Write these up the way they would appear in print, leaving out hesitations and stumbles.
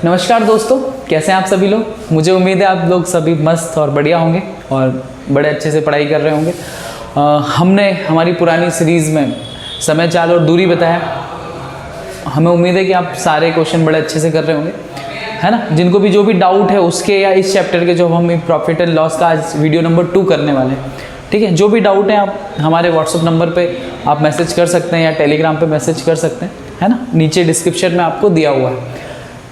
नमस्कार दोस्तों, कैसे हैं आप सभी लोग। मुझे उम्मीद है आप लोग सभी मस्त और बढ़िया होंगे और बड़े अच्छे से पढ़ाई कर रहे होंगे। हमने हमारी पुरानी सीरीज़ में समय, चाल और दूरी बताया। हमें उम्मीद है कि आप सारे क्वेश्चन बड़े अच्छे से कर रहे होंगे, है ना। जिनको भी जो भी डाउट है उसके या इस चैप्टर के, जो हम प्रॉफिट एंड लॉस का आज वीडियो नंबर 2 करने वाले हैं, ठीक है। जो भी डाउट है आप हमारे व्हाट्सअप नंबर पे आप मैसेज कर सकते हैं या टेलीग्राम पे मैसेज कर सकते हैं, है ना। नीचे डिस्क्रिप्शन में आपको दिया हुआ है।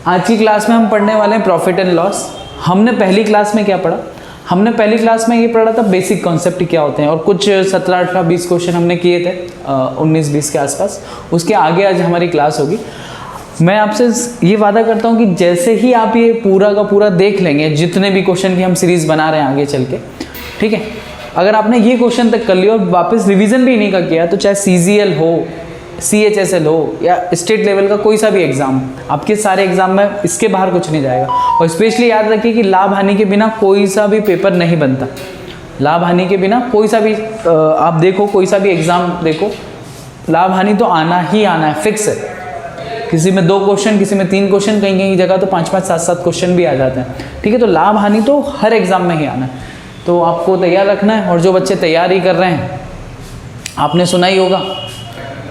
आज की क्लास में हम पढ़ने वाले हैं प्रॉफिट एंड लॉस। हमने पहली क्लास में क्या पढ़ा? हमने पहली क्लास में ये पढ़ा था बेसिक कॉन्सेप्ट क्या होते हैं, और कुछ 17, 18, 20 क्वेश्चन हमने किए थे 19, 20 के आसपास। उसके आगे आज हमारी क्लास होगी। मैं आपसे ये वादा करता हूँ कि जैसे ही आप ये पूरा का पूरा देख लेंगे, जितने भी क्वेश्चन की हम सीरीज़ बना रहे हैं आगे चल के, ठीक है। अगर आपने ये क्वेश्चन तक कर लिया और वापस रिवीजन भी नहीं का किया, तो चाहे CGL हो, CHSL हो या स्टेट लेवल का कोई सा भी एग्ज़ाम, आपके सारे एग्ज़ाम में इसके बाहर कुछ नहीं जाएगा। और स्पेशली याद रखिए कि लाभ हानि के बिना कोई सा भी पेपर नहीं बनता। लाभ हानि के बिना कोई सा भी आप देखो, कोई सा भी एग्ज़ाम देखो, लाभ हानि तो आना ही आना है, फिक्स है। किसी में 2 क्वेश्चन, किसी में 3 क्वेश्चन, कहीं कहीं जगह तो 5-5, 7-7 क्वेश्चन भी आ जाते हैं, ठीक है। तो लाभ हानि तो हर एग्ज़ाम में ही आना है, तो आपको तैयार रखना है। और जो बच्चे तैयारी कर रहे हैं, आपने सुना ही होगा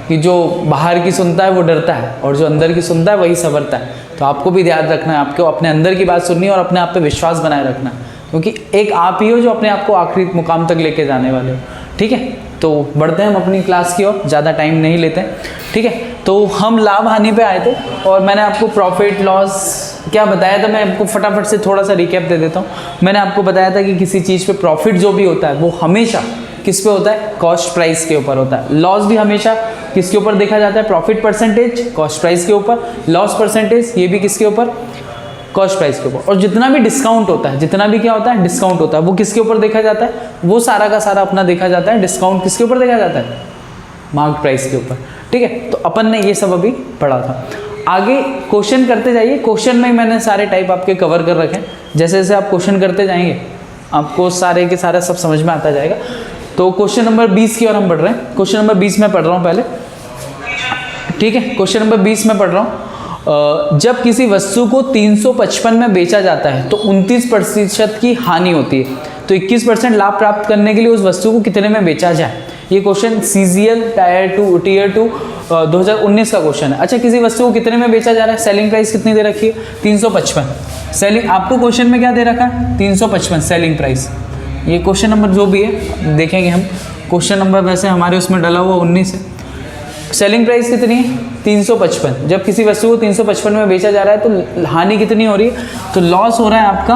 कि जो बाहर की सुनता है वो डरता है, और जो अंदर की सुनता है वही संवरता है। तो आपको भी ध्यान रखना है, आपको अपने अंदर की बात सुननी है और अपने आप पे विश्वास बनाए रखना है, क्योंकि एक आप ही हो जो अपने आप को आखिरी मुकाम तक लेके जाने वाले हो, ठीक है। तो बढ़ते हैं हम अपनी क्लास की ओर, ज़्यादा टाइम नहीं लेते हैं, ठीक है। तो हम लाभ हानि पे आए थे और मैंने आपको प्रॉफिट लॉस क्या बताया था। मैं आपको फटाफट से थोड़ा सा रिकैप दे देता हूँ। मैंने आपको बताया था कि किसी चीज़ पे प्रॉफिट जो भी होता है वो हमेशा किस पे होता है? कॉस्ट प्राइस के ऊपर होता है। लॉस भी हमेशा किसके ऊपर देखा जाता है? प्रॉफिट परसेंटेज कॉस्ट प्राइस के ऊपर, लॉस परसेंटेज ये भी किसके ऊपर? कॉस्ट प्राइस के ऊपर। और जितना भी डिस्काउंट होता है, जितना भी क्या होता है? डिस्काउंट होता है, वो किसके ऊपर देखा जाता है? वो सारा का सारा अपना देखा जाता है डिस्काउंट किसके ऊपर देखा जाता है? मार्क प्राइस के ऊपर, ठीक है। तो अपन ने ये सब अभी पढ़ा था। आगे क्वेश्चन करते जाइए। क्वेश्चन में मैंने सारे टाइप आपके कवर कर रखे हैं। जैसे जैसे आप क्वेश्चन करते जाएंगे आपको सारे के सारा सब समझ में आता जाएगा। तो क्वेश्चन नंबर 20 की ओर हम बढ़ रहे हैं। क्वेश्चन नंबर 20 में पढ़ रहा हूँ पहले, ठीक है। क्वेश्चन नंबर 20 में पढ़ रहा हूँ। जब किसी वस्तु को 355 में बेचा जाता है तो 29% की हानि होती है, तो 21% लाभ प्राप्त करने के लिए उस वस्तु को कितने में बेचा जाए? ये क्वेश्चन CGL Tier 2 2019 का क्वेश्चन है। अच्छा, किसी वस्तु को कितने में बेचा जा रहा है? सेलिंग प्राइस कितनी दे रखी है? 355। सेलिंग आपको क्वेश्चन में क्या दे रखा है? 355 सेलिंग प्राइस। ये क्वेश्चन नंबर जो भी है देखेंगे हम। क्वेश्चन नंबर वैसे हमारे उसमें डला हुआ 19 है। सेलिंग प्राइस कितनी है? 355। जब किसी वस्तु को 355 में बेचा जा रहा है तो हानि कितनी हो रही है? तो लॉस हो रहा है आपका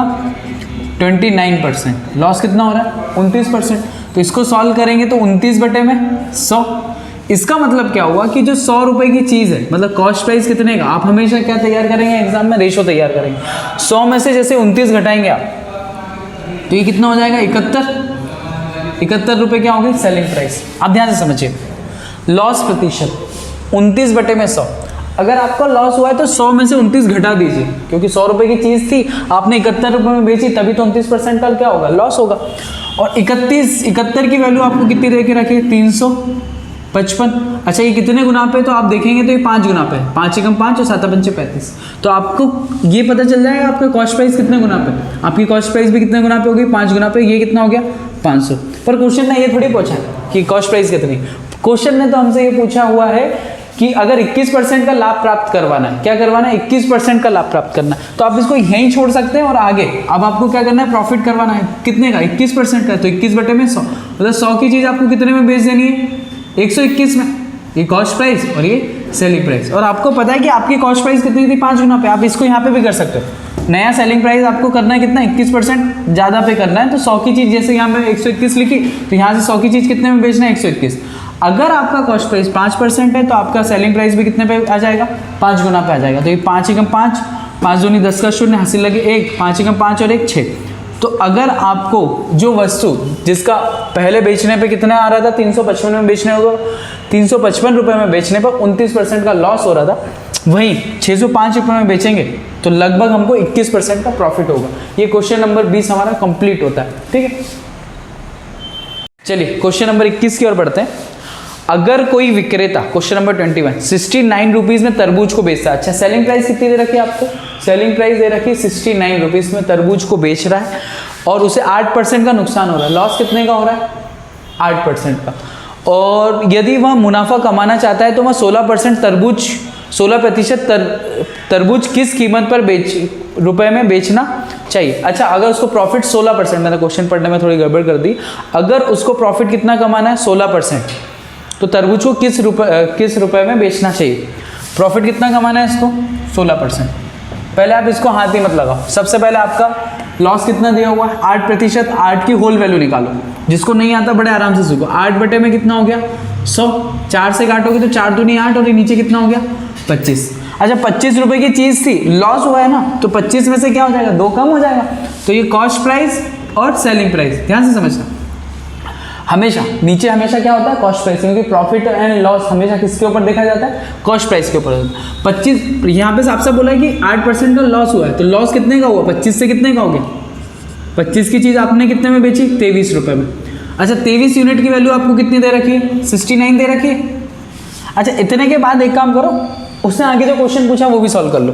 29%। लॉस कितना हो रहा है? 29%। तो इसको सॉल्व करेंगे तो 29/100। इसका मतलब क्या हुआ कि जो 100 रुपए की चीज़ है, मतलब कॉस्ट प्राइस कितने का, आप हमेशा क्या तैयार करेंगे एग्जाम में? रेशो तैयार करेंगे। 100 में से जैसे 29 घटाएंगे आप, तो ये कितना हो जाएगा? 71 रुपये क्या हो गई? Selling price. आप ध्यान से समझिए, लॉस प्रतिशत 29/100। अगर आपका लॉस हुआ है तो 100 में से 29 घटा दीजिए, क्योंकि 100 रुपये की चीज़ थी, आपने 71 रुपये में बेची, तभी तो 29% का क्या होगा? लॉस होगा। और 71 की वैल्यू आपको कितनी दे के रखी है? 355। अच्छा, ये कितने गुना पे? तो आप देखेंगे तो ये 5 गुना पे, 5 एकम 5 और 7 पंचे 35। तो आपको ये पता चल जाएगा आपका कॉस्ट प्राइस कितने गुना पे। आपकी कॉस्ट प्राइस भी कितने गुना पे होगी? 5 गुना पे। ये कितना हो गया? 500। पर क्वेश्चन ने ये थोड़ी पूछा कि कॉस्ट प्राइस कितनी। क्वेश्चन ने तो हमसे ये पूछा हुआ है कि अगर 21% का लाभ प्राप्त करवाना है, क्या करवाना है? 21% का लाभ प्राप्त करना है। तो आप इसको यहीं छोड़ सकते हैं और आगे अब आपको क्या करना है? प्रॉफिट करवाना है। कितने का? 21% का। तो 21/100 मतलब 100 की चीज़ आपको कितने में बेच देनी है? 121 में। ये कॉस्ट प्राइस और ये सेलिंग प्राइस। और आपको पता है कि आपकी कॉस्ट प्राइस कितनी थी? 5 गुना पे। आप इसको यहाँ पे भी कर सकते हो। नया सेलिंग प्राइस आपको करना है कितना? 21% ज़्यादा पे करना है। तो 100 की चीज़ जैसे यहाँ पे 121 लिखी, तो यहाँ से 100 की चीज़ कितने में बेचना है? 121। अगर आपका कॉस्ट प्राइस 5% है तो आपका सेलिंग प्राइस भी कितने पे आ जाएगा? 5 गुना पे आ जाएगा। तो ये 5 एकम 5, 5 दूनी 10 का 0, हासिल लगे 1, 5 एकम 5 और 1 6। तो अगर आपको जो वस्तु जिसका पहले बेचने पे कितना आ रहा था? 355 में बेचने होगा, 355 रुपये में बेचने पर 29% का लॉस हो रहा था, वहीं 605 रुपये में बेचेंगे तो लगभग हमको 21% का प्रॉफिट होगा। ये क्वेश्चन नंबर 20 हमारा कंप्लीट होता है, ठीक है। चलिए क्वेश्चन नंबर 21 की ओर बढ़ते हैं। अगर कोई विक्रेता, क्वेश्चन नंबर 21, 69 रुपीज में तरबूज को बेचता है। अच्छा, सेलिंग प्राइस कितनी दे रखी है आपको? सेलिंग प्राइस दे रखी है 69 रुपीज में तरबूज को बेच रहा है और उसे 8% का नुकसान हो रहा है। लॉस कितने का हो रहा है? 8% का। और यदि वह मुनाफा कमाना चाहता है तो वह 16% तरबूज किस कीमत पर रुपए में बेचना चाहिए। अच्छा, अगर उसको प्रॉफिट 16%, मैंने क्वेश्चन पढ़ने में थोड़ी गड़बड़ कर दी, अगर उसको प्रॉफिट कितना कमाना है? 16%, तो तरबूज को किस रुपए में बेचना चाहिए? प्रॉफिट कितना कमाना है इसको? 16%। पहले आप इसको हाथ ही मत लगाओ। सबसे पहले आपका लॉस कितना दिया हुआ है? 8%। 8 की होल वैल्यू निकालो, जिसको नहीं आता बड़े आराम से सीखो। 8 बटे में कितना हो गया? 100। 4 से काटोगे तो 4 दूनी 8 और ये नीचे कितना हो गया? 25। अच्छा, 25 रुपए की चीज थी, लॉस हुआ है ना, तो 25 में से क्या हो जाएगा? 2 कम हो जाएगा। तो ये कॉस्ट प्राइस और सेलिंग प्राइस, ध्यान से समझना। हमेशा नीचे हमेशा क्या होता है? कॉस्ट प्राइस, क्योंकि प्रॉफिट एंड लॉस हमेशा किसके ऊपर देखा जाता है? कॉस्ट प्राइस के ऊपर होता है। 25 यहाँ पे साफ साफ बोला है कि 8% का लॉस हुआ है, तो लॉस कितने का हुआ? 25 से कितने का हो गया? 25 की चीज आपने कितने में बेची? 23 रुपए में। अच्छा, 23 यूनिट की वैल्यू आपको कितनी दे रखी है? 69 दे रखी है। अच्छा, इतने के बाद एक काम करो, उसने आगे जो क्वेश्चन पूछा वो भी सॉल्व कर लो।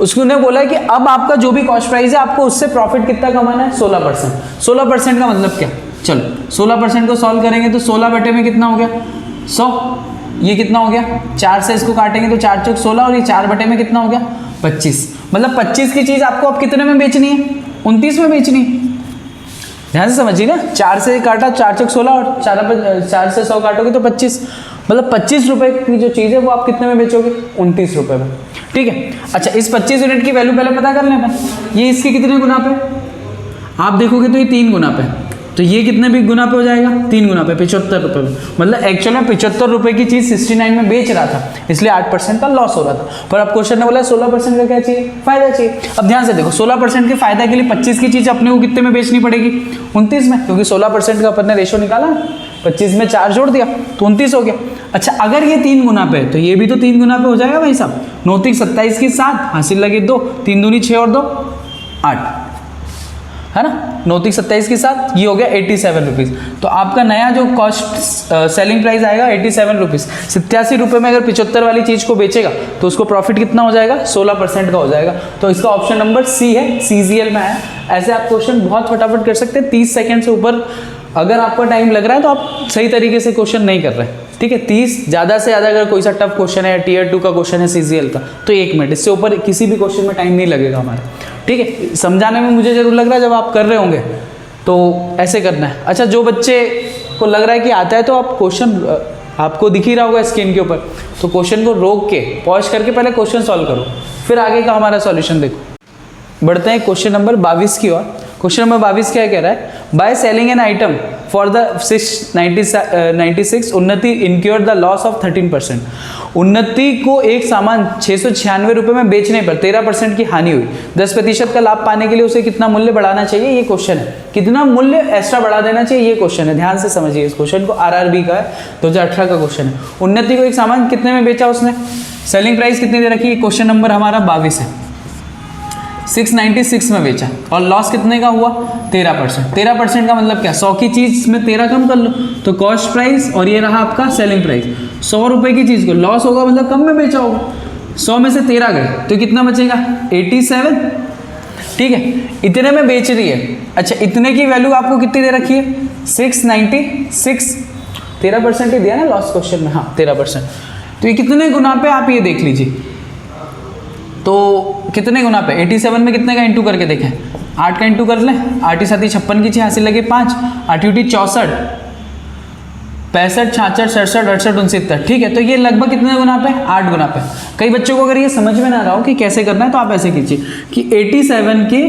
उसने बोला है कि अब आपका जो भी कॉस्ट प्राइस है आपको उससे प्रॉफिट कितना कमाना है? 16%। 16% का मतलब क्या? चलो 16% को सॉल्व करेंगे तो 16 बटे में कितना हो गया? 100। ये कितना हो गया? 4 से इसको काटेंगे तो 4 चौक 16 और ये 4 बटे में कितना हो गया? 25। मतलब 25 की चीज आपको अब कितने में बेचनी है? 29 में बेचनी है। ध्यान से समझिए ना, 4 से काटा 4 चौक 16 और 4 से 100 काटोगे तो 25। मतलब 25 रुपए की जो चीज है वो आप कितने में बेचोगे? 29 रुपए में। ठीक है। अच्छा, इस 25 यूनिट की वैल्यू पहले पता कर लें अपन। ये इसके कितने गुना पे? आप देखोगे तो ये 3 गुना पे, तो ये कितने भी गुना पे हो जाएगा? 3 गुना पे, 75 रुपए में। मतलब एक्चुअल में 75 रुपए की चीज 69 में बेच रहा था, इसलिए 8% का लॉस हो रहा था। पर अब क्वेश्चन ने बोला 16% का क्या चाहिए? फायदा चाहिए। अब ध्यान से देखो, 16% के फायदा के लिए 25 की चीज अपने को कितने में बेचनी पड़ेगी? 29 में, क्योंकि 16% का अपन ने रेशो निकाला, 25 में 4 जोड़ दिया तो 29 हो गया। अच्छा, अगर ये 3 गुना पे है तो ये भी तो 3 गुना पे हो जाएगा भाई साहब। 9 3 27 की 7, हासिल लगे 2, 3 दूनी 6 और 2 8, है ना। 9 3 27 की 7, ये हो गया 87 रुपीज़। तो आपका नया जो कॉस्ट सेलिंग प्राइस आएगा 87 रुपीज़। 87 रुपये में अगर 75 वाली चीज़ को बेचेगा तो उसको प्रॉफिट कितना हो जाएगा? 16% का हो जाएगा। तो इसका ऑप्शन नंबर सी है, CGL में है। ऐसे आप क्वेश्चन बहुत फटाफट कर सकते हैं। 30 सेकेंड से ऊपर अगर आपका टाइम लग रहा है तो आप सही तरीके से क्वेश्चन नहीं कर रहे हैं। ठीक है, 30 ज़्यादा से ज़्यादा। अगर कोई सा टफ क्वेश्चन है, Tier 2 का क्वेश्चन है CGL का, तो 1 मिनट, इससे ऊपर किसी भी क्वेश्चन में टाइम नहीं लगेगा हमारा। ठीक है, समझाने में मुझे जरूर लग रहा है, जब आप कर रहे होंगे तो ऐसे करना है। अच्छा, जो बच्चे को लग रहा है कि आता है तो आप क्वेश्चन आपको दिख ही रहा होगा स्क्रीन के ऊपर, तो क्वेश्चन को रोक के पॉज करके पहले क्वेश्चन सॉल्व करो, फिर आगे का हमारा सॉल्यूशन देखो। बढ़ते हैं क्वेश्चन नंबर 22 की ओर। क्वेश्चन नंबर 22 क्या कह रहा है? By selling an item for the 696 उन्नति इनक्योर द लॉस ऑफ 13%। उन्नति को एक सामान 696 रुपये में बेचने पर 13% की हानि हुई। 10% का लाभ पाने के लिए उसे कितना मूल्य बढ़ाना चाहिए? ये क्वेश्चन है। कितना मूल्य एक्स्ट्रा बढ़ा देना चाहिए? ये क्वेश्चन है। ध्यान से समझिए इस क्वेश्चन को, RRB का है, 2018 का क्वेश्चन है। उन्नति को एक सामान कितने में बेचा उसने? सेलिंग प्राइस कितनी दे रखी है? क्वेश्चन नंबर हमारा 22 है। 696 में बेचा और लॉस कितने का हुआ? 13%। 13% का मतलब क्या? 100 की चीज में 13 कम कर लो तो कॉस्ट प्राइस, और ये रहा आपका सेलिंग प्राइस। 100 रुपए की चीज को लॉस होगा मतलब कम में बेचा होगा। 100 में से 13 गए तो कितना बचेगा? 87। ठीक है, इतने में बेच रही है। अच्छा, इतने की वैल्यू आपको कितनी दे रखी है? 696। 13% ही दिया ना लॉस क्वेश्चन में, हाँ 13%। तो ये कितने गुना पे आप ये देख लीजिए, तो कितने गुना पे? 87 में कितने का इंटू करके देखें? 8 का इंटू कर लें। 8 7 56 की 6 हासिल लगे 5, 8 64, 65 66 67 68 69। ठीक है, तो ये लगभग कितने गुना पे? 8 गुना पे। कई बच्चों को अगर ये समझ में ना रहा हो कि कैसे करना है तो आप ऐसे कीजिए कि 87 के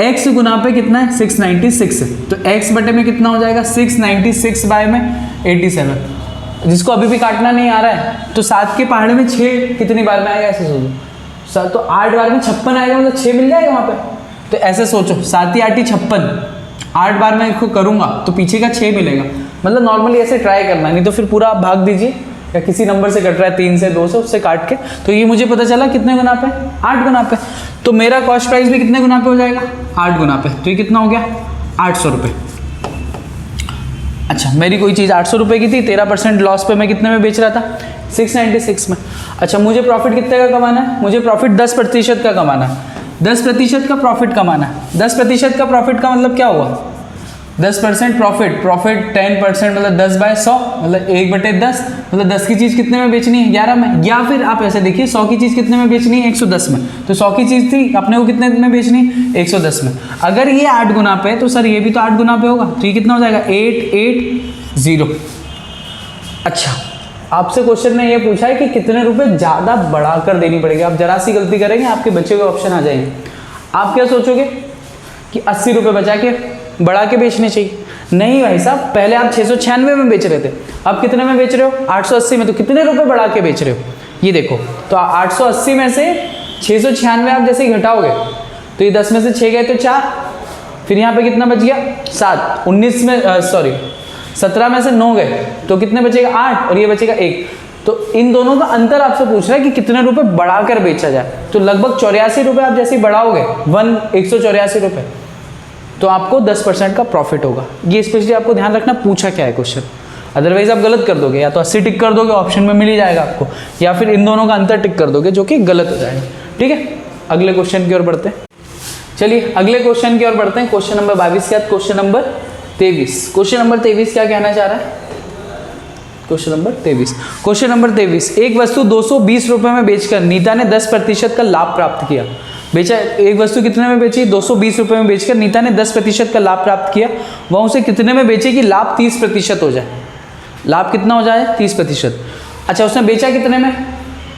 x गुना पे कितना है? 696 है, तो x बटे में कितना हो जाएगा? 696 बाय में 87। जिसको अभी भी काटना नहीं आ रहा है तो 7 के पहाड़े में 6 कितनी बार में आएगा ऐसे सोचो। तो 8 बार में 56 आएगा, मतलब 6 मिल जाएगा वहाँ पे। तो ऐसे सोचो, 7 8 56, 8 बार मैं इसको करूँगा तो पीछे का 6 मिलेगा। मतलब नॉर्मली ऐसे ट्राई करना, नहीं तो फिर पूरा आप भाग दीजिए, या किसी नंबर से कट रहा है 3 से 2 से, उससे काट के। तो ये मुझे पता चला कितने गुना पे? 8 गुना पे। तो मेरा कॉस्ट प्राइस भी कितने गुना पे हो जाएगा? 8 गुना पे। तो ये कितना हो गया? 800 रुपये। अच्छा, मेरी कोई चीज़ 800 रुपये की थी, 13% लॉस पे मैं कितने में बेच रहा था? 696 में। अच्छा, मुझे प्रॉफिट कितने का कमाना है? मुझे प्रॉफिट 10% का कमाना है। 10% का प्रॉफिट कमाना है। 10% का प्रॉफिट का मतलब क्या हुआ? 10% प्रॉफिट, प्रॉफिट 10% मतलब 10/100 मतलब 1/10, मतलब 10 की चीज़ कितने में बेचनी है? 11 में। या फिर आप ऐसे देखिए 100 की चीज़ कितने में बेचनी है? 110 में। तो 100 की चीज़ थी, अपने को कितने में बेचनी है? 110 में। अगर ये 8 गुना पे है तो सर ये भी तो 8 गुना पे होगा, तो ये कितना हो जाएगा? 880। अच्छा, आपसे क्वेश्चन ने ये पूछा है कि कितने रुपए ज़्यादा बढ़ाकर देनी पड़ेगी। आप जरा सी गलती करेंगे आपके बचे हुए ऑप्शन आ जाएंगे। आप क्या सोचोगे कि 80 रुपये बचा के बढ़ा के बेचने चाहिए? नहीं भाई साहब, पहले आप 696 में बेच रहे थे, अब कितने में बेच रहे हो? 880 में। तो कितने रुपए बढ़ा के बेच रहे हो? ये देखो, तो 880 में से 696 आप जैसे ही घटाओगे तो ये 10 में से 6 गए तो 4, फिर यहाँ पे कितना बच गया? 7। 19 में 17 में से 9 गए तो कितने बचेगा? 8, और ये बचेगा 1। तो इन दोनों का अंतर आपसे पूछ रहा है कि कितने रुपए बढ़ाकर बेचा जाए। तो लगभग 84 रुपये आप जैसे ही बढ़ाओगे 184 रुपये, तो आपको 10% का प्रॉफिट होगा। ये स्पेशली आपको ध्यान रखना, पूछा क्या है क्वेश्चन। अदरवाइज आप गलत कर दोगे, या तो 80 टिक कर दोगे, ऑप्शन में मिल ही जाएगा आपको, या फिर इन दोनों का अंतर टिक कर दोगे, जो कि गलत हो जाएगा। ठीक है, अगले क्वेश्चन की ओर बढ़ते हैं। चलिए अगले क्वेश्चन की ओर बढ़ते हैं। क्वेश्चन नंबर 22 के बाद क्वेश्चन नंबर 23। क्वेश्चन नंबर 23 क्या कहना चाह रहा है? क्वेश्चन नंबर 23, एक वस्तु 220 रुपये में बेचकर नीता ने 10% का लाभ प्राप्त किया। बेचा, एक वस्तु कितने में बेची? 220 रुपये में बेचकर नीता ने 10% का लाभ प्राप्त किया। वह उसे कितने में बेचे कि लाभ 30% हो जाए? लाभ कितना हो जाए? 30%। अच्छा, उसने बेचा कितने में?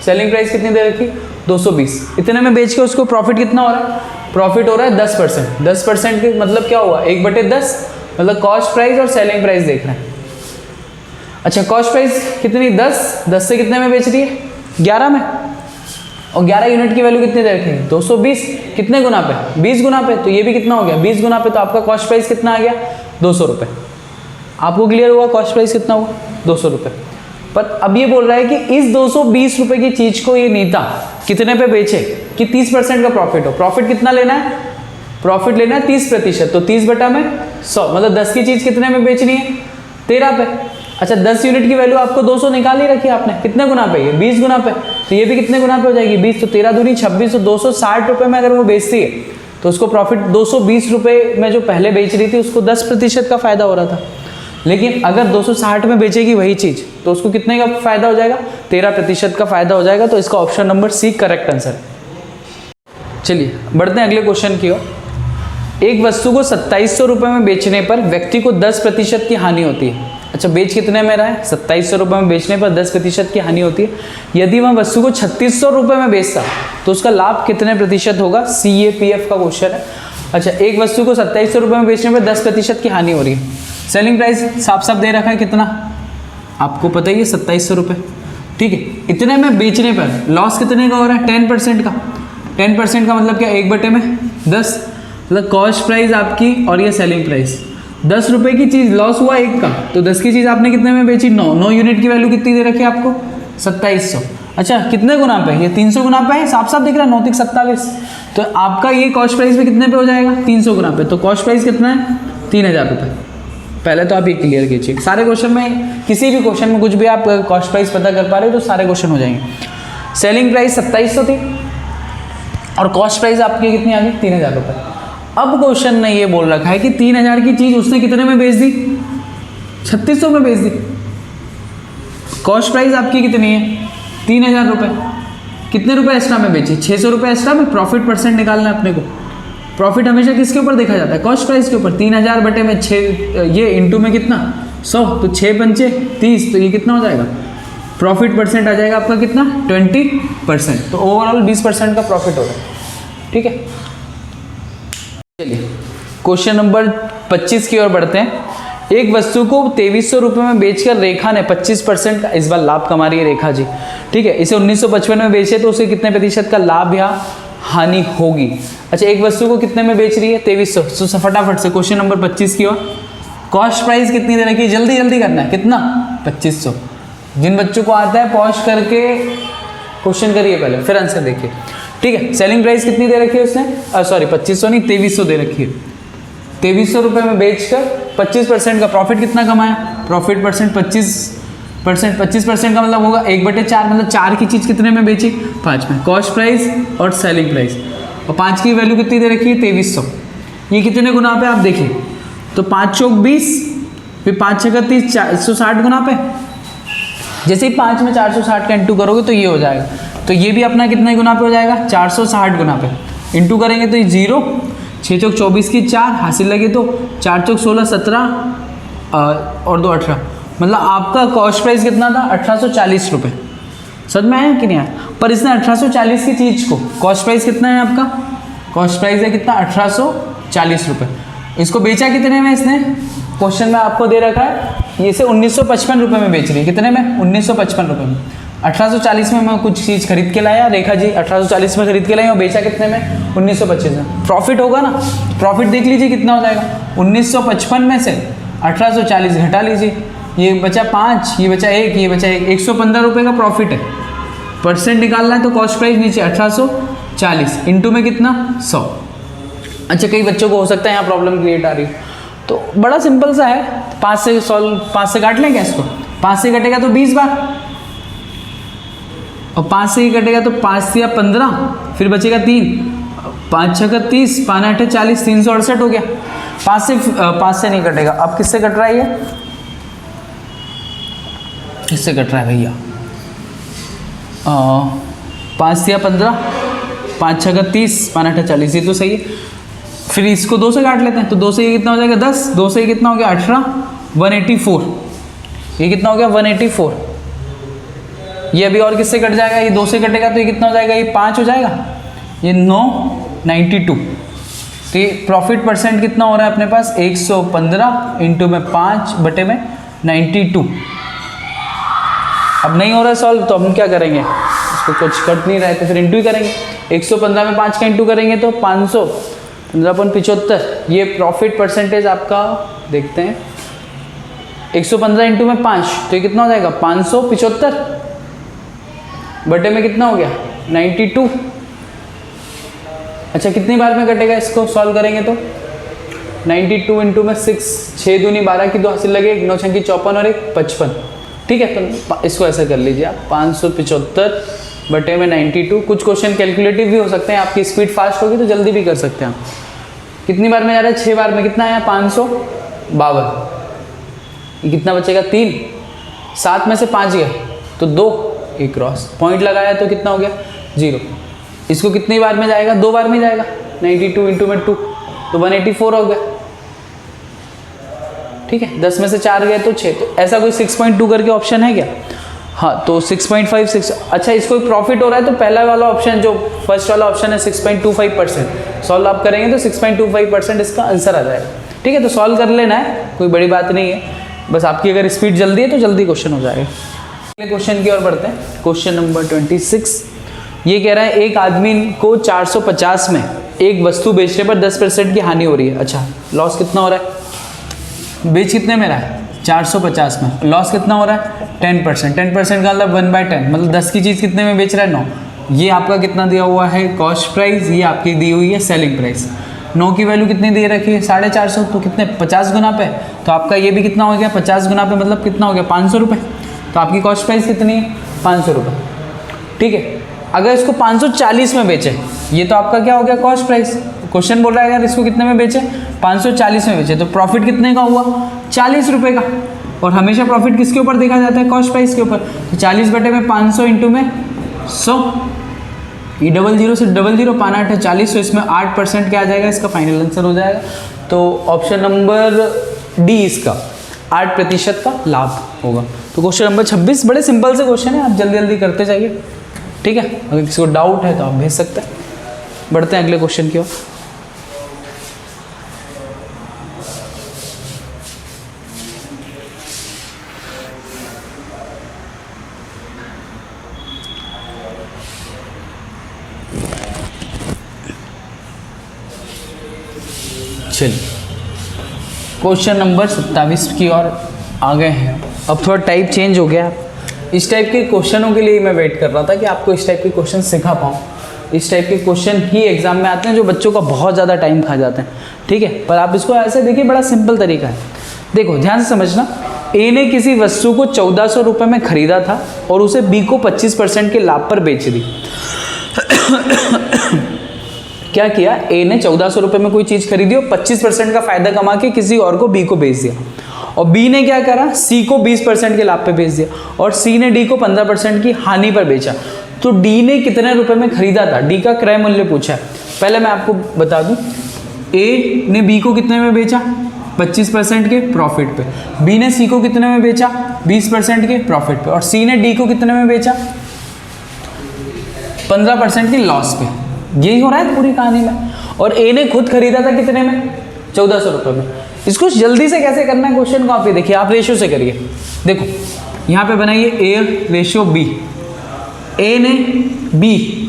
सेलिंग प्राइस कितनी दे रखी? 220। इतने में बेच के उसको प्रॉफिट कितना हो रहा है? प्रॉफिट हो रहा है 10%। 10% के मतलब क्या हुआ? 1/10, मतलब कॉस्ट प्राइस और सेलिंग प्राइस देख रहे हैं। अच्छा, कॉस्ट प्राइस कितनी? 10 से कितने में बेच रही है? 11 में। और 11 यूनिट की वैल्यू कितनी दे रखी है? 220। कितने गुना पे? 20 गुना पे। तो ये भी कितना हो गया? 20 गुना पे। तो आपका कॉस्ट प्राइस कितना आ गया? 200 रुपये। आपको क्लियर हुआ कॉस्ट प्राइस कितना हुआ? 200 रुपये। पर अब ये बोल रहा है कि इस 220 रुपये की चीज को ये नीता कितने पे बेचे कि 30% का प्रॉफिट हो। प्रॉफिट कितना लेना है? प्रॉफिट लेना है 30%। तो 30/100 मतलब 10 की चीज कितने में बेचनी है? 13 पे। अच्छा, 10 यूनिट की वैल्यू आपको 200 निकाल ही रखी है आपने। कितने गुना पे? ये 20 गुना पे। तो ये भी कितने गुना पे हो जाएगी? 20। तो 13 दूनी 26। तो 260 रुपये में अगर वो बेचती है तो उसको प्रॉफिट 220 रुपये में जो पहले बेच रही थी उसको 10% का फायदा हो रहा था। लेकिन अगर 260 में बेचेगी वही चीज तो उसको कितने का फायदा हो जाएगा? 13% का फायदा हो जाएगा। तो इसका option number C correct answer है। चलिए बढ़ते हैं अगले क्वेश्चन की ओर। एक वस्तु को 2700 रुपये में बेचने पर व्यक्ति को 10% की हानि होती है। अच्छा, बेच कितने में रहा है? 2700 रुपये में बेचने पर 10% की हानि होती है। यदि वह वस्तु को 3600 रुपये में बेचता तो उसका लाभ कितने प्रतिशत होगा? CAPF का क्वेश्चन है। अच्छा, एक वस्तु को 2700 रुपये में बेचने पर 10% की हानि हो रही है। सेलिंग प्राइस साफ साफ दे रखा है कितना? आपको पता ही है 2700 रुपये। ठीक है, इतने में बेचने पर लॉस कितने का हो रहा है? 10% का। 10% का मतलब क्या? 1/10, मतलब कॉस्ट प्राइस आपकी और ये सेलिंग प्राइस। 10 रुपये की चीज़ लॉस हुआ 1 का, तो 10 की चीज़ आपने कितने में बेची? 9 यूनिट की वैल्यू कितनी दे रखी है आपको? 2700। अच्छा, कितने गुना पे? ये 300 गुना पे है, साफ साफ दिख रहा है, 9 × 27। तो आपका ये कॉस्ट प्राइस में कितने पे हो जाएगा? 300 गुना पे। तो कॉस्ट प्राइस कितना है? 3000 रुपये। पहले तो आप ये क्लियर कीजिए। सारे क्वेश्चन में, किसी भी क्वेश्चन में कुछ भी आप कॉस्ट प्राइस पता कर पा रहे हो तो सारे क्वेश्चन हो जाएंगे। सेलिंग प्राइस 2700 थी और कॉस्ट प्राइस आपकी कितनी आ गई? 3000 रुपये। अब क्वेश्चन ने ये बोल रखा है कि 3000 की चीज उसने कितने में बेच दी? 3600 में बेच दी। कॉस्ट प्राइस आपकी कितनी है? 3000 रुपये। कितने रुपए एक्स्ट्रा में बेची? 600 रुपये एक्स्ट्रा में। प्रॉफिट परसेंट निकालना है अपने को। प्रॉफिट हमेशा किसके ऊपर देखा जाता है? कॉस्ट प्राइस के ऊपर। 3000 बटे में 6, ये इंटू में कितना? 100। तो 6 पंचे 30, तो ये कितना हो जाएगा? प्रॉफिट परसेंट आ जाएगा आपका कितना? 20%। तो ओवरऑल 20% का प्रॉफिट होगा। ठीक है, चलिए क्वेश्चन नंबर 25 की ओर बढ़ते हैं। एक वस्तु को 2300 रुपये में बेचकर रेखा ने 25% का इस बार लाभ कमा रही है रेखा जी। ठीक है, इसे 1955 में बेचे तो उसे कितने प्रतिशत का लाभ या हानि होगी? अच्छा, एक वस्तु को कितने में बेच रही है? 2300। तो फटाफट से क्वेश्चन नंबर 25 की ओर। कॉस्ट प्राइस कितनी देने की? जल्दी जल्दी करना है। कितना? 2500। जिन बच्चों को आता है पॉज करके क्वेश्चन करिए पहले, फिर आंसर देखिए। ठीक है, सेलिंग प्राइस कितनी दे रखी है उसने? सॉरी 2500 नहीं, 2300 दे रखी है। 2300 रुपये में बेचकर 25% का प्रॉफिट कितना कमाया, प्रॉफिट परसेंट 25%, 25% का मतलब होगा 1/4, मतलब 4 की चीज़ कितने में बेची, 5 में। कॉस्ट प्राइस और सेलिंग प्राइस, और 5 की वैल्यू कितनी दे रखी है, 2300। ये कितने गुना पे आप देखिए, तो 5 चौक 20, फिर 5 छक्का 30, 460 गुना पे। जैसे ही 5 में 460 का इंटू करोगे तो ये हो जाएगा, तो ये भी अपना कितने गुना पे हो जाएगा, 460 गुना पे। इंटू करेंगे तो ये 0, 6 चौक 24 की 4 हासिल लगे, तो 4 चौक 16, 17 और 2 18, मतलब आपका कॉस्ट प्राइस कितना था, 1840 रुपये। समझ में आया कि नहीं आया? पर इसने 1840 की चीज़ को, कॉस्ट प्राइस कितना है आपका, कॉस्ट प्राइस है कितना, 1840 रुपये। इसको बेचा कितने में इसने, क्वेश्चन में आपको दे रखा है, ये इसे 1955 रुपये में बेच रही है। कितने में, 1955 रुपये में। 1840 में मैं कुछ चीज़ खरीद के लाया, रेखा जी 1840 में खरीद के लाई और बेचा कितने में, 1925 में। प्रॉफिट होगा ना, प्रॉफिट देख लीजिए कितना हो जाएगा, 1955 में से 1840 घटा लीजिए, ये बचा 5, ये बचा 1, ये बचा 1, 115 रुपये का प्रॉफिट है। परसेंट निकालना है तो कॉस्ट प्राइस नीचे 1840 इंटू में कितना, 100। अच्छा, कई बच्चों को हो सकता है यहाँ प्रॉब्लम क्रिएट आ रही है, तो बड़ा सिंपल सा है, 5 से काट लें क्या इसको, 5 से कटेगा तो 20 बार, और 5 से ही कटेगा तो 5 या 15, फिर बचेगा 3, 5 छक्का 30, 5 8 40, 368 हो गया। 5 से नहीं कटेगा, अब किससे कट रहा है ये, किससे कट रहा है भैया, 5 या 15, 5 छक्का 30, 5 8 40, ये तो सही है। फिर इसको 2 से काट लेते हैं, तो 2 से ये कितना हो जाएगा, 10, 2 से ये कितना हो गया, 18, 184, ये कितना हो गया, 184। ये अभी और किससे कट जाएगा, ये 2 से कटेगा तो ये कितना हो जाएगा, ये 5 हो जाएगा, ये 9, 92। तो ये प्रॉफिट परसेंट कितना हो रहा है अपने पास, 115 इंटू में 5 बटे में 92। अब नहीं हो रहा है सॉल्व, तो हम क्या करेंगे, इसको कुछ कट नहीं रहा है तो फिर इंटू ही करेंगे। 115 में 5 का इंटू करेंगे तो 500, 15/75, ये प्रॉफिट परसेंटेज आपका देखते हैं। 115 इंटू में 5, तो ये कितना हो जाएगा, 575 बटे में कितना हो गया, 92। अच्छा, कितनी बार में कटेगा, इसको सॉल्व करेंगे तो 92 इंटू में 6, 6 दूनी 12 की 2 हासिल लगे, 9 छंकी 54 और 1 55। ठीक है, तो इसको ऐसा कर लीजिए आप, 575 बटे में 92। कुछ क्वेश्चन कैलकुलेटिव भी हो सकते हैं, आपकी स्पीड फास्ट होगी तो जल्दी भी कर सकते हैं आप। कितनी बार में जा रहा है, 6 बार में, कितना आया, 552। ये कितना बचेगा, 3, 7 में से 5 गए तो 2, एक क्रॉस पॉइंट लगाया तो कितना हो गया, 0। इसको कितनी बार में जाएगा, 2 बार में जाएगा, 92 इंटू में 2, तो 184 हो गया। ठीक है, 10 में से 4 गए तो 6। तो ऐसा कोई 6.2 करके ऑप्शन है क्या, हाँ, तो 6.5, 6। अच्छा, इसको प्रॉफिट हो रहा है तो पहला वाला ऑप्शन, जो फर्स्ट वाला ऑप्शन है 6.25%, सॉल्व आप करेंगे तो 6.25% इसका आंसर आ जाएगा। ठीक है, तो सॉल्व कर लेना है, कोई बड़ी बात नहीं है, बस आपकी अगर स्पीड जल्दी है तो जल्दी क्वेश्चन हो जाएगा। अगले क्वेश्चन की ओर बढ़ते हैं, क्वेश्चन नंबर 26। ये कह रहा है एक आदमी को 450 में एक वस्तु बेचने पर 10% की हानि हो रही है। अच्छा, लॉस कितना हो रहा है, बेच कितने में रहा है, 450 में, लॉस कितना हो रहा है, 10%। 10% का मतलब 1/10, मतलब 10 की चीज़ कितने में बेच रहा है, 9। ये आपका कितना दिया हुआ है, कॉस्ट प्राइस, ये आपकी दी हुई है सेलिंग प्राइस। 9 की वैल्यू कितनी दे रखी है, 450, तो कितने, 50 गुना पे, तो आपका ये भी कितना हो गया, 50 गुना पे, मतलब कितना हो गया, 500 रुपये। तो आपकी कॉस्ट प्राइस कितनी है, 500 रुपये। ठीक है, अगर इसको 540 में बेचे, ये तो आपका क्या हो गया, कॉस्ट प्राइस। क्वेश्चन बोल रहा है अगर इसको कितने में बेचे, 540 में बेचे, तो प्रॉफिट कितने का हुआ, 40 रुपये का। और हमेशा प्रॉफिट किसके ऊपर देखा जाता है, कॉस्ट प्राइस के ऊपर। तो 40 बटे में 500 इंटू में 100, ये 00 से 00, 5 8 40, तो इसमें 8% क्या आ जाएगा, इसका फाइनल आंसर हो जाएगा। तो ऑप्शन नंबर डी इसका 8% का लाभ होगा। तो क्वेश्चन नंबर 26 बड़े सिंपल से क्वेश्चन है, आप जल्दी जल्दी करते जाइए। ठीक है, अगर किसी को डाउट है तो आप भेज सकते हैं। बढ़ते हैं अगले क्वेश्चन की ओर। चलिए, क्वेश्चन नंबर 27 की ओर आ गए हैं। अब थोड़ा टाइप चेंज हो गया। इस टाइप के क्वेश्चनों के लिए मैं वेट कर रहा था कि आपको इस टाइप के क्वेश्चन सिखा पाऊँ। इस टाइप के क्वेश्चन ही एग्जाम में आते हैं जो बच्चों का बहुत ज़्यादा टाइम खा जाते हैं, ठीक है। पर आप इसको ऐसे देखिए, बड़ा सिंपल तरीका है। देखो ध्यान से समझना, ए ने किसी वस्तु को 1400 रुपये में खरीदा था और उसे बी को 25% के लाभ पर बेच दी। क्या किया, ए ने 1400 रुपये में कोई चीज़ खरीदी और 25% का फायदा कमा के किसी और को बी को बेच दिया, और बी ने क्या करा, सी को 20% के लाभ पे बेच दिया, और सी ने डी को 15% की हानि पर बेचा। तो डी ने कितने रुपए में खरीदा था, डी का क्रय मूल्य पूछा है। पहले मैं आपको बता दूं, ए ने बी को कितने में बेचा, 25% के प्रॉफिट पे, बी ने सी को कितने में बेचा, 20% के प्रॉफिट पे, और सी ने डी को कितने में बेचा, 15% की लॉस पे। यही हो रहा है पूरी कहानी में। और ए ने खुद खरीदा था कितने में, 1400 रुपये में। इसको जल्दी से कैसे करना है क्वेश्चन को आप ये देखिए, आप रेशियो से करिए। देखो यहाँ पे बनाइए ए रेशियो बी, ए ने बी,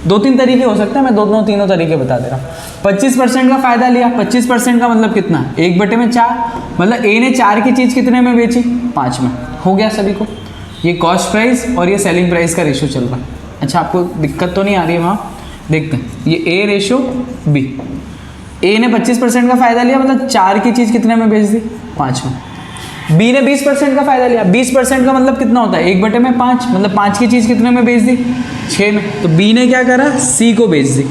2-3 तरीके हो सकते हैं, मैं दोनों तीनों तरीके बता दे रहा हूँ। 25% का फायदा लिया, 25% का मतलब कितना, 1/4, मतलब ए ने 4 की चीज़ कितने में बेची, 5 में। हो गया सभी को। ये कॉस्ट प्राइस और ये सेलिंग प्राइस का रेशियो चल रहा है। अच्छा आपको दिक्कत तो नहीं आ रही है वहाँ, देखते हैं। ये ए रेशियो बी, ए ने 25% का फायदा लिया, मतलब 4 की चीज़ कितने में बेच दी, 5 में। बी ने 20% का फायदा लिया, 20% का मतलब कितना होता है, 1/5, मतलब 5 की चीज़ कितने में बेच दी, 6 में। तो बी ने क्या करा, सी को बेच दी,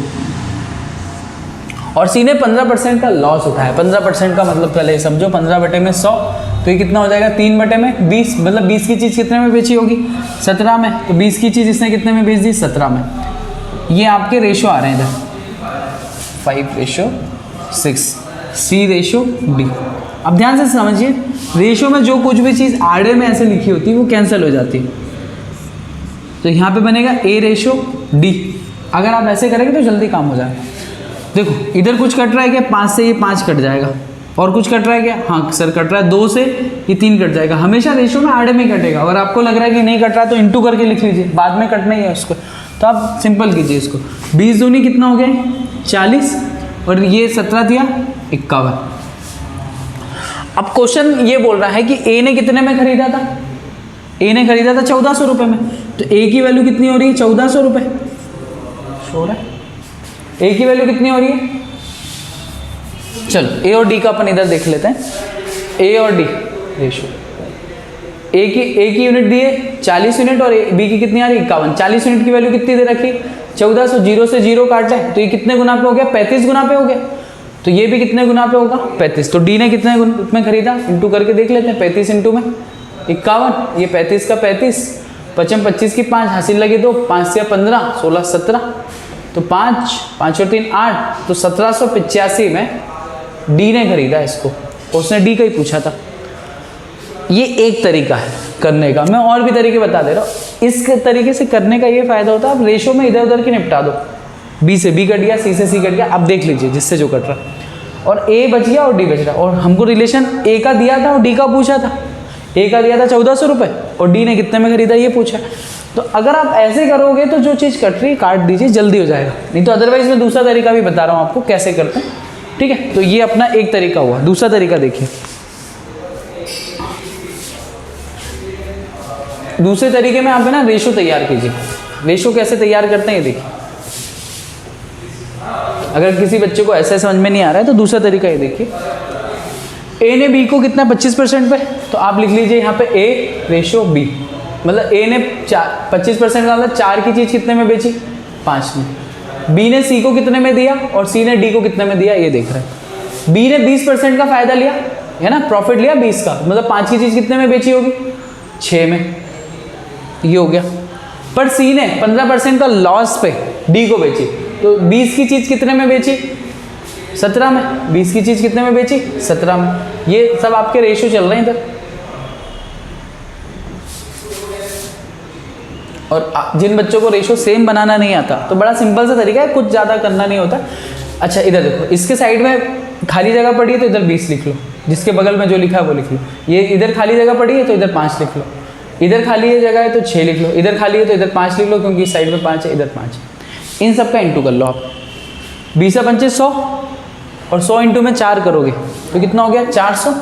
और सी ने 15% का लॉस उठाया। 15% का मतलब पहले समझो, 15/100, तो ये कितना हो जाएगा, 3/20, मतलब 20 की चीज़ कितने में बेची होगी, 17 में। तो 20 की चीज़ इसने कितने में बेच दी, 17 में। ये आपके रेशो आ रहे हैं इधर, 5:6, सी रेशो डी। अब ध्यान से समझिए, रेशो में जो कुछ भी चीज़ आड़े में ऐसे लिखी होती है वो कैंसिल हो जाती है। तो यहाँ पे बनेगा ए रेशो डी। अगर आप ऐसे करेंगे तो जल्दी काम हो जाएगा। देखो इधर कुछ कट रहा है क्या, 5 से ये 5 कट जाएगा, और कुछ कट रहा है क्या, हाँ सर कट रहा है, 2 से ये 3 कट जाएगा। हमेशा रेशो में आड़े में कटेगा। अगर आपको लग रहा है कि नहीं कट रहा है तो इंटू करके लिख लीजिए, बाद में कटना ही है उसको। तो आप सिंपल कीजिए इसको, 20 दूनी कितना हो गया, 40, और ये 17 दिया 51। अब क्वेश्चन ये बोल रहा है कि ए ने कितने में खरीदा था, ए ने खरीदा था 1400 रुपये में। तो ए की वैल्यू कितनी हो रही है, 1400 रुपये। शो रहा है, ए की वैल्यू कितनी हो रही है, चलो ए और डी का अपन इधर देख लेते हैं। ए और डी रेशो, ए की यूनिट दी है 40 यूनिट, और बी की कितनी आ रही है, 51। 40 यूनिट की वैल्यू कितनी दे रखी, 1400, 0 से 0 काटा है, तो ये कितने गुना पे हो गया, 35 गुना पे हो गया। तो ये भी कितने गुना पे होगा, 35। तो डी ने कितने गुना में खरीदा, इंटू करके देख लेते हैं। 35 इंटू में 51, ये 35 का 35, 55 25 की 5, हासिल लगी 2, 5 से 15, 16 17, तो 5 और 3 8, तो 1785 में डी ने खरीदा इसको। उसने डी का ही पूछा था। ये एक तरीका है करने का, मैं और भी तरीके बता दे रहा हूँ। इस तरीके से करने का ये फायदा होता है, आप रेशो में इधर उधर की निपटा दो। बी से बी कट गया, सी से सी कट गया, आप देख लीजिए जिससे जो कट रहा, और ए बच गया और डी बच रहा। और हमको रिलेशन ए का दिया था और डी का पूछा था। ए का दिया था 1400 रुपये और डी ने कितने में खरीदा ये पूछा। तो अगर आप ऐसे करोगे तो जो चीज़ कट रही काट दीजिए, जल्दी हो जाएगा। नहीं तो अदरवाइज मैं दूसरा तरीका भी बता रहा हूँ आपको कैसे करते हैं, ठीक है। तो ये अपना एक तरीका हुआ। दूसरा तरीका देखिए, दूसरे तरीके में आप है ना रेशो तैयार कीजिए। रेशो कैसे तैयार करते हैं ये देखिए। अगर किसी बच्चे को ऐसे समझ में नहीं आ रहा है तो दूसरा तरीका ये देखिए। ए ने बी को कितना 25% पे, तो आप लिख लीजिए यहाँ पे ए रेशो बी, मतलब ए ने 25% का मतलब 4 की चीज़ कितने में बेची, 5 में। बी ने सी को कितने में दिया और सी ने डी को कितने में दिया ये देख रहे हैं। बी ने 20% का फायदा लिया है ना, प्रॉफिट लिया 20 का, मतलब 5 की चीज़ कितने में बेची होगी, 6 में। ये हो गया। पर सी ने 15% का लॉस पे डी को बेची, तो 20 की चीज़ कितने में बेची, 17 में। 20 की चीज़ कितने में बेची, 17 में। ये सब आपके रेशियो चल रहे हैं इधर। और जिन बच्चों को रेशियो सेम बनाना नहीं आता तो बड़ा सिंपल सा तरीका है, कुछ ज़्यादा करना नहीं होता। अच्छा इधर देखो, इसके साइड में खाली जगह पड़ी है तो इधर 20 लिख लो, जिसके बगल में जो लिखा है वो लिख लो। ये इधर खाली जगह पड़ी है तो इधर 5 लिख लो, इधर खाली है जगह है तो 6 लिख लो, इधर खाली है तो इधर 5 लिख लो, क्योंकि इस साइड में 5 है इधर 5 है। इन सब का इंटू कर लो आप। 20 या 25 100, और 100 इंटू में 4 करोगे तो कितना हो गया, 400।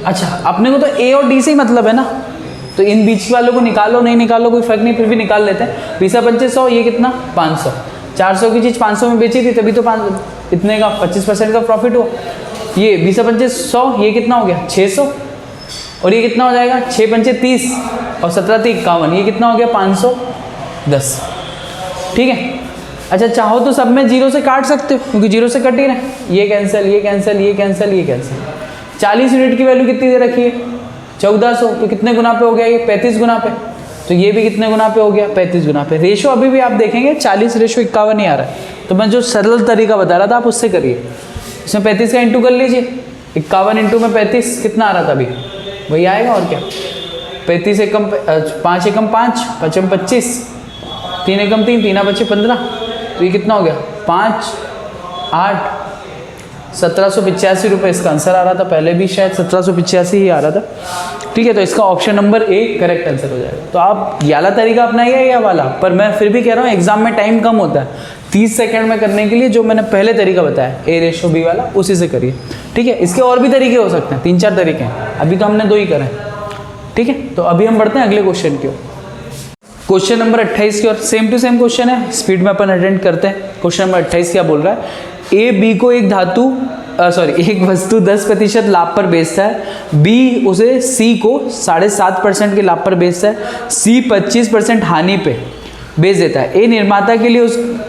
अच्छा अपने को तो ए और डी से ही मतलब है ना, तो इन बीच वालों को निकालो, नहीं निकालो कोई फर्क नहीं, फिर भी निकाल लेते हैं। 20 100, ये कितना 500, 400 की चीज़ 500 में बेची थी, तभी तो इतने का 25% का प्रॉफिट हुआ। ये 20 100, ये कितना हो गया 600, और ये कितना हो जाएगा 6 5 30 और 17 3 51, ये कितना हो गया 510। ठीक है। अच्छा, चाहो तो सब में जीरो से काट सकते हो, क्योंकि जीरो से कट ही रहे, ये कैंसिल, ये कैंसिल, ये कैंसिल, ये कैंसिल। 40 यूनिट की वैल्यू कितनी दे रखी है 1400, तो कितने गुना पे हो गया ये 35 गुना पे, तो ये भी कितने गुना पे हो गया 35 गुना पे। रेशो अभी भी आप देखेंगे 40:51 ही आ रहा है, तो मैं जो सरल तरीका बता रहा था आप उससे करिए। इसमें 35 का इंटू कर लीजिए, 51 इंटू में 35 कितना आ रहा था अभी, वही आएगा और क्या। 35 एकम 5 एकम 5, 5 एकम 25, 3 एकम 3, 3 बचे 15, तो ये कितना हो गया 5 8 1785 रुपये इसका आंसर आ रहा था। पहले भी शायद 1785 ही आ रहा था। ठीक है, तो इसका option number A correct answer हो जाएगा। तो आप ये वाला तरीका अपनाइए या वाला, पर मैं फिर भी कह रहा हूँ एग्जाम में टाइम कम होता है, 30 सेकंड में करने के लिए जो मैंने पहले तरीका बताया A:B वाला, उसी से करिए। ठीक है, इसके और भी तरीके हो सकते हैं, 3-4 तरीके हैं, अभी तो हमने 2 ही करे। ठीक है, तो अभी हम बढ़ते हैं अगले क्वेश्चन की ओर। क्वेश्चन नंबर 28 की ओर, सेम टू सेम क्वेश्चन है, स्पीड में अपन अटेंड करते हैं। क्वेश्चन नंबर 28 क्या बोल रहा है, ए बी को एक एक वस्तु 10% लाभ पर बेचता है, बी उसे सी को 7.5% के लाभ पर बेचता है, सी 25% हानि पे बेच देता है। ए निर्माता के लिए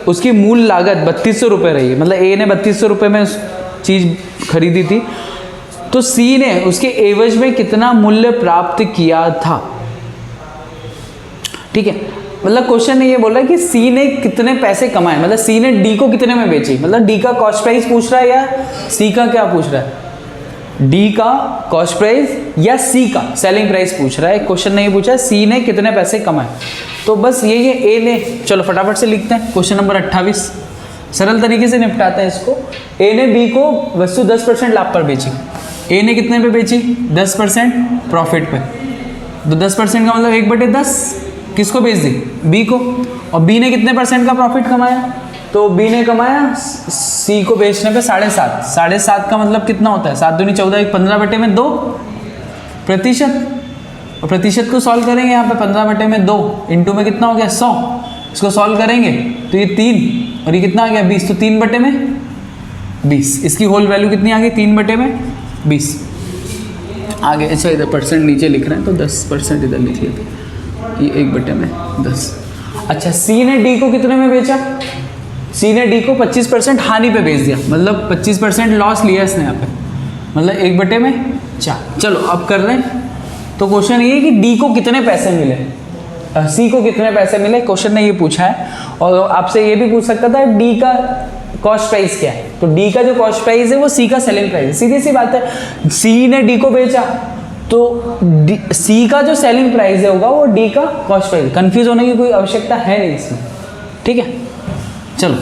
उसकी मूल लागत 3200 रुपये रही है, मतलब ए ने 3200 रुपये में उस चीज़ खरीदी थी, तो सी ने उसके एवज में कितना मूल्य प्राप्त किया था। ठीक है, मतलब क्वेश्चन ने ये बोला कि सी ने कितने पैसे कमाए, मतलब सी ने डी को कितने में बेची, मतलब डी का कॉस्ट प्राइस पूछ रहा है या सी का क्या पूछ रहा है, डी का कॉस्ट प्राइस या सी का सेलिंग प्राइस पूछ रहा है। क्वेश्चन ने ये पूछा सी ने कितने पैसे कमाए, तो बस ये ए ने, चलो फटाफट से लिखते हैं। क्वेश्चन नंबर 28 सरल तरीके से निपटाते हैं इसको। ए ने बी को वस्तु 10% लाभ पर बेची, ए ने कितने पे बेची 10% प्रॉफिट पे, तो 10% का मतलब 1/10 किसको बेच दी, बी को, और बी ने कितने % का प्रॉफिट कमाया, तो बी ने कमाया सी को बेचने पे 7.5 का मतलब कितना होता है 7 दूनी 14, 15/2 प्रतिशत, और प्रतिशत को सॉल्व करेंगे यहाँ पे 15/2 इंटू में कितना हो गया 100, इसको सॉल्व करेंगे तो ये 3 और ये कितना आ गया 20, तो 3/20, इसकी होल वैल्यू कितनी आ गई 3/20 आगे। अच्छा इधर परसेंट नीचे लिख रहे हैं तो 10% इधर लिखिए, ये 1/10। अच्छा, सी ने डी को कितने में बेचा, सी ने डी को 25% हानि पे बेच दिया, मतलब 25% लॉस लिया इसने यहाँ पे, मतलब 1/4। चलो अब कर रहे हैं, तो क्वेश्चन ये है कि डी को कितने पैसे मिले, सी को कितने पैसे मिले, क्वेश्चन ने ये पूछा है। और आपसे ये भी पूछ सकता था डी का कॉस्ट प्राइस क्या है, तो डी का जो कॉस्ट प्राइस है वो सी का सेलिंग प्राइस है, सीधी सी बात है। सी ने डी को बेचा तो सी का जो सेलिंग प्राइस होगा वो डी का कॉस्ट प्राइस, कंफ्यूज होने की कोई आवश्यकता है नहीं इसमें। ठीक है, चलो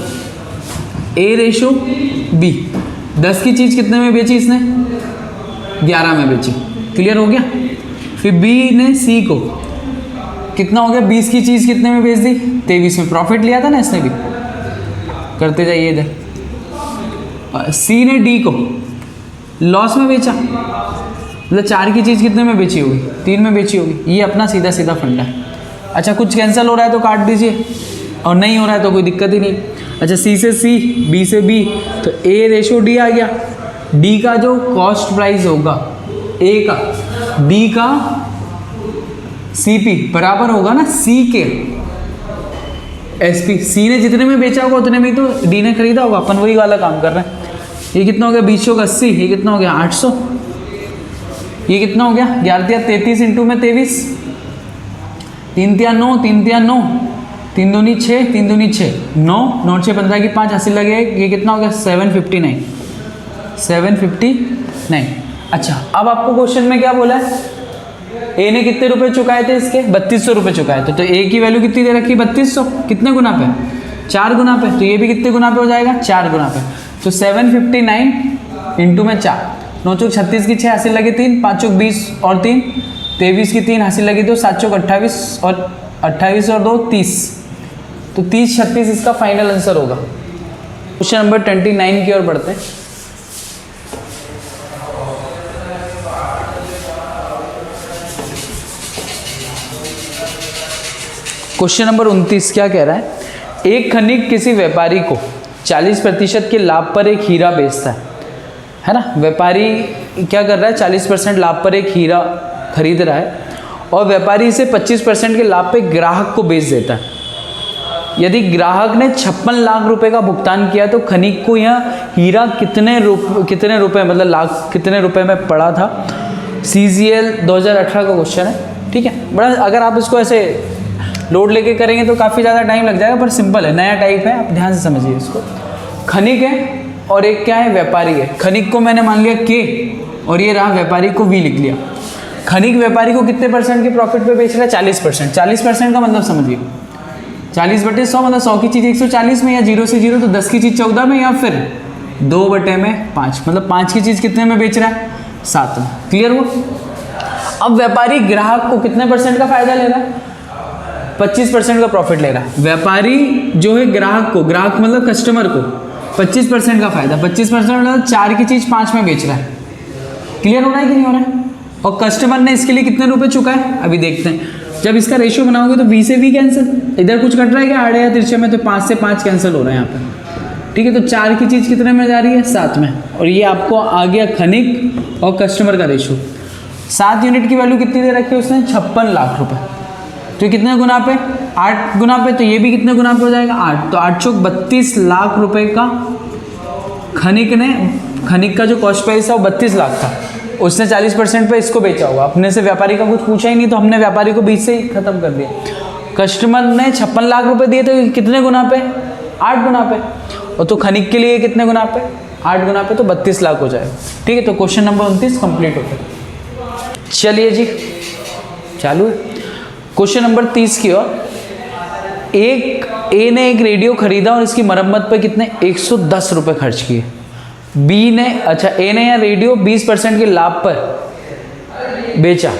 A:B, 10 की चीज़ कितने में बेची इसने 11 में बेची, क्लियर हो गया। फिर B ने C को कितना हो गया 20 की चीज़ कितने में बेच दी 23 में, प्रॉफिट लिया था ना इसने भी, करते जाइए इधर। C ने D को लॉस में बेचा, मतलब 4 की चीज़ कितने में बेची होगी 3 में बेची होगी, ये अपना सीधा सीधा फंडा है। अच्छा, कुछ कैंसिल हो रहा है तो काट दीजिए, और नहीं हो रहा है तो कोई दिक्कत ही नहीं। अच्छा, सी से सी, बी से बी, तो A:D आ गया। डी का जो कॉस्ट प्राइस होगा ए का, बी का CP बराबर होगा ना सी के SP। सी ने जितने में बेचा होगा उतने में तो डी ने खरीदा होगा, अपन वही वाला काम कर रहे हैं। ये कितना हो गया 20 का 80, ये कितना हो गया 800, ये कितना हो गया 11 33 इंटू में 23, 3 9, 3 9, 3 दूनी 6, 3 दूनी 6, 9, 9 6 15 की 5 80 लगे, ये कितना हो गया 759। अच्छा, अब आपको क्वेश्चन में क्या बोला है, ए ने कितने रुपए चुकाए थे इसके 3200 रुपये चुकाए थे, तो ए की वैल्यू कितनी दे रखी 3200, कितने गुना पे 4 गुना पे, तो ये भी कितने गुना पे हो जाएगा 4 गुना पे, तो 759 इंटू में 4, 9 चौक 36 की 6 80 लगे 3, 5 चौक 20 और 3 23 की 3 80 लगी 2, 7 चौक 28 और 28 और 2 30, तो 30 36 इसका फाइनल आंसर होगा। क्वेश्चन नंबर 29 की ओर बढ़ते हैं। क्वेश्चन नंबर 29 क्या कह रहा है, एक खनिक किसी व्यापारी को 40% के लाभ पर एक हीरा बेचता है ना। व्यापारी क्या कर रहा है, 40% लाभ पर एक हीरा खरीद रहा है और व्यापारी इसे 25% के लाभ पे ग्राहक को बेच देता है। यदि ग्राहक ने 56 लाख रुपए का भुगतान किया तो खनिक को यह हीरा कितने रुपए मतलब लाख कितने रुपए में पड़ा था। CGL 2018 का क्वेश्चन है, ठीक है। बड़ा अगर आप इसको ऐसे लोड लेके करेंगे तो काफ़ी ज़्यादा टाइम लग जाएगा, पर सिंपल है, नया टाइप है, आप ध्यान से समझिए इसको। खनिक है और एक क्या है, व्यापारी है। खनिक को मैंने मान लिया K और ये रहा व्यापारी को V लिख लिया। खनिक व्यापारी को कितने % के प्रॉफिट पे बेच रहा है, 40%। 40% का मतलब समझिए 40/100 मतलब 100 की चीज़ 140 में, या 0 से 0 तो 10 की चीज़ 14 में, या फिर 2/5 मतलब 5 की चीज़ कितने में बेच रहा है, 7 में। क्लियर हुआ। अब व्यापारी ग्राहक को कितने % का फायदा ले रहा है, 25% का प्रॉफिट ले रहा है। व्यापारी जो है ग्राहक मतलब कस्टमर को 25% का फायदा, 25% मतलब 4 की चीज़ 5 में बेच रहा है। क्लियर हो रहा है कि नहीं हो रहा है। और कस्टमर ने इसके लिए कितने रुपए चुका है, अभी देखते हैं। जब इसका रेशियो बनाओगे तो V से V कैंसिल, इधर कुछ कट रहा है क्या आड़े या तिरछे में, तो 5 से 5 कैंसिल हो रहा है यहाँ पे, ठीक है। तो 4 की चीज़ कितने में जा रही है, 7 में। और ये आपको आ गया खनिक और कस्टमर का रेशियो। 7 यूनिट की वैल्यू कितनी दे रखी है उसने, 56 लाख रुपए। तो कितने गुना पे, 8 गुना पे, तो ये भी कितने गुना पे हो जाएगा, 8। तो 8 चौक 32 लाख रुपए का खनिक का जो कॉस्ट प्राइस था वो 32 लाख था। उसने 40% पे इसको बेचा होगा। अपने से व्यापारी का कुछ पूछा ही नहीं, तो हमने व्यापारी को 20 से ही खत्म कर दिया। कस्टमर ने 56 लाख रुपए दिए, तो कितने गुना पे, 8 गुना पे। और तो खनिक के लिए कितने गुना पे, 8 गुना पे, तो 32 लाख हो जाएगा, ठीक है। तो क्वेश्चन नंबर 29 कंप्लीट हो गया। चलिए जी चालू है क्वेश्चन नंबर 30 की ओर। ए ने एक रेडियो खरीदा और इसकी मरम्मत पर कितने 110 रुपये खर्च किए। ए ने यह रेडियो 20% के लाभ पर बेचा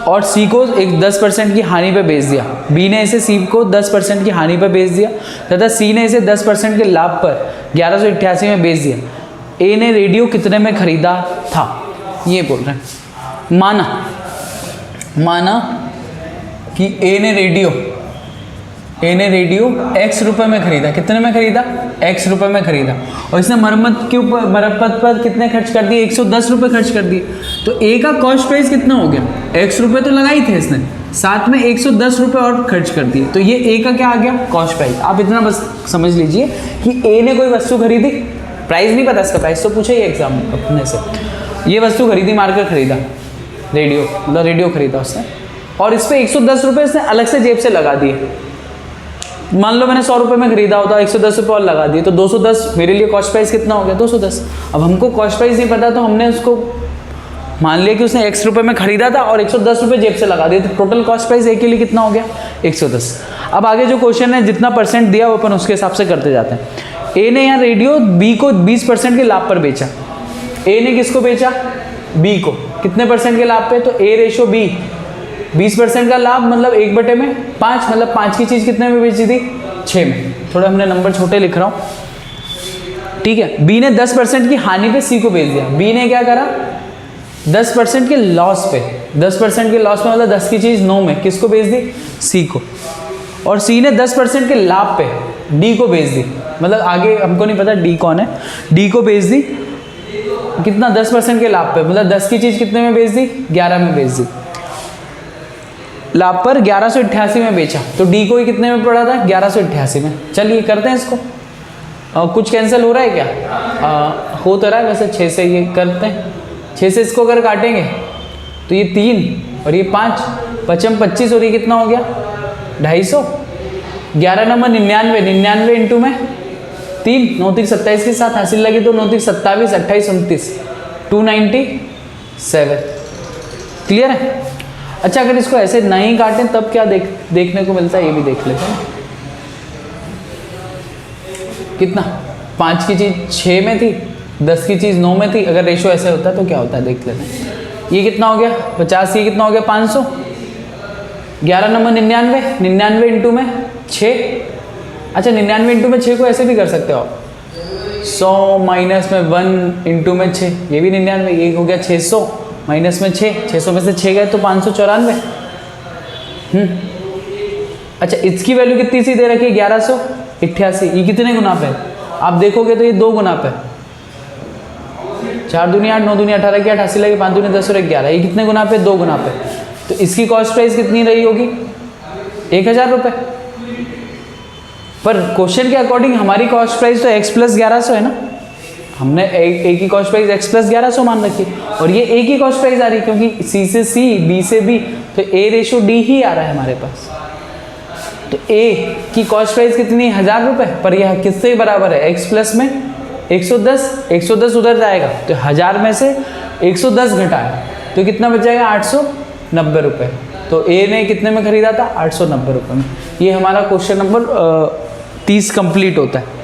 और सी को एक 10% की हानि पर बेच दिया। बी ने इसे सी को 10% की हानि पर बेच दिया तथा सी ने इसे 10% के लाभ पर 1188 में बेच दिया। ए ने रेडियो कितने में खरीदा था, ये बोल रहे हैं। माना कि ए ने रेडियो x रुपए में खरीदा। कितने में खरीदा, x रुपए में खरीदा, और इसने मरम्मत पर कितने खर्च कर दिए, 110 रुपये खर्च कर दिए। तो ए का कॉस्ट प्राइस कितना हो गया, x रुपये तो लगाई थे इसने, साथ में 110 रुपये और खर्च कर दिए। तो ये ए का क्या आ गया, कॉस्ट प्राइस। आप इतना बस समझ लीजिए कि ए ने कोई वस्तु खरीदी, प्राइस नहीं पता इसका, प्राइस तो पूछा ही एग्जाम अपने से। ये वस्तु खरीदी, मार्कर खरीदा, रेडियो खरीदा उसने, और इस पर 110 रुपये इसने अलग से जेब से लगा दिए। मान लो मैंने 100 रुपये में खरीदा होता, 110 रुपये और लगा दिए, तो 210 मेरे लिए कॉस्ट प्राइस कितना हो गया, 210। अब हमको कॉस्ट प्राइस नहीं पता, तो हमने उसको मान लिया कि उसने x रुपये में खरीदा था और 110 रुपये जेब से लगा दिए, तो टोटल कॉस्ट प्राइस ए के लिए कितना हो गया, 110। अब आगे जो क्वेश्चन है, जितना % दिया वो अपन उसके हिसाब से करते जाते हैं। ए ने यहाँ रेडियो बी को 20% के लाभ पर बेचा। ए ने किसको बेचा, बी को, कितने % के लाभ पे, तो ए रेशो बी, 20% का लाभ मतलब 1/5, मतलब 5 की चीज़ कितने में बेची थी, 6 में। थोड़ा हमने नंबर छोटे लिख रहा हूँ, ठीक है। बी ने 10% की हानि पे सी को बेच दिया। बी ने क्या करा, 10% के लॉस पे, 10% के लॉस में मतलब 10 की चीज़ 9 में किसको बेच दी, सी को। और सी ने 10% के लाभ पे डी को बेच दी, मतलब आगे हमको नहीं पता डी कौन है, डी को बेच दी कितना, 10% के लाभ पे, मतलब 10 की चीज़ कितने में बेच दी, 11 में बेच दी। लाभ पर 1188 में बेचा, तो डी को ही कितने में पड़ा था, 1188 में। चलिए करते हैं इसको। कुछ कैंसिल हो रहा है क्या, हो तो रहा है वैसे, 6 से ये करते हैं। 6 से इसको अगर काटेंगे तो ये 3 और ये 5, 55 25 और ये कितना हो गया, 250। 11 नंबर 99 इंटू में 3, 9 3 27 के साथ हासिल लगी, तो 9 3 27, 28 29, 297। क्लियर है। अच्छा, अगर इसको ऐसे नहीं काटें तब क्या देखने को मिलता है, ये भी देख लेते हैं। कितना, 5 की चीज़ 6 में थी, 10 की चीज़ 9 में थी। अगर रेशो ऐसे होता है तो क्या होता है देख लेते हैं। ये कितना हो गया 50, ये कितना हो गया 500। 11 नंबर 99 इंटू में 6। अच्छा, 99 इंटू में 6 को ऐसे भी कर सकते हो आप, 100 माइनस में 1 इंटू में 6, ये भी 99, ये हो गया 600 माइनस में 6, 600 में से 6 गए तो 594। अच्छा इसकी वैल्यू कितनी सी दे रखी है 1188, ये कितने गुना पे है? आप देखोगे तो ये 2 गुना पे, 4 दूनी 8, 9 दूनी 18 की 88 लगे, 5 दूनी 10 और 11, ये कितने गुना पे? 2 गुना पे। तो इसकी कॉस्ट प्राइस कितनी रही होगी? 1000 रुपये। पर क्वेश्चन के अकॉर्डिंग हमारी कॉस्ट प्राइस तो x प्लस 1100 है ना, हमने ए की कॉस्ट प्राइस x प्लस 1100 मान रखी और ये a की कॉस्ट प्राइस आ रही है क्योंकि c से c, b से b, तो a रेशो d ही आ रहा है हमारे पास। तो a की कॉस्ट प्राइस कितनी? 1000 रुपये, पर यह किससे बराबर है? x प्लस में 110, 110 उधर जाएगा तो 1000 में से 110 घटाया तो कितना बच जाएगा? 890 रुपये। तो a ने कितने में खरीदा था? 890 रुपये में। ये हमारा क्वेश्चन नंबर 30 कंप्लीट होता है।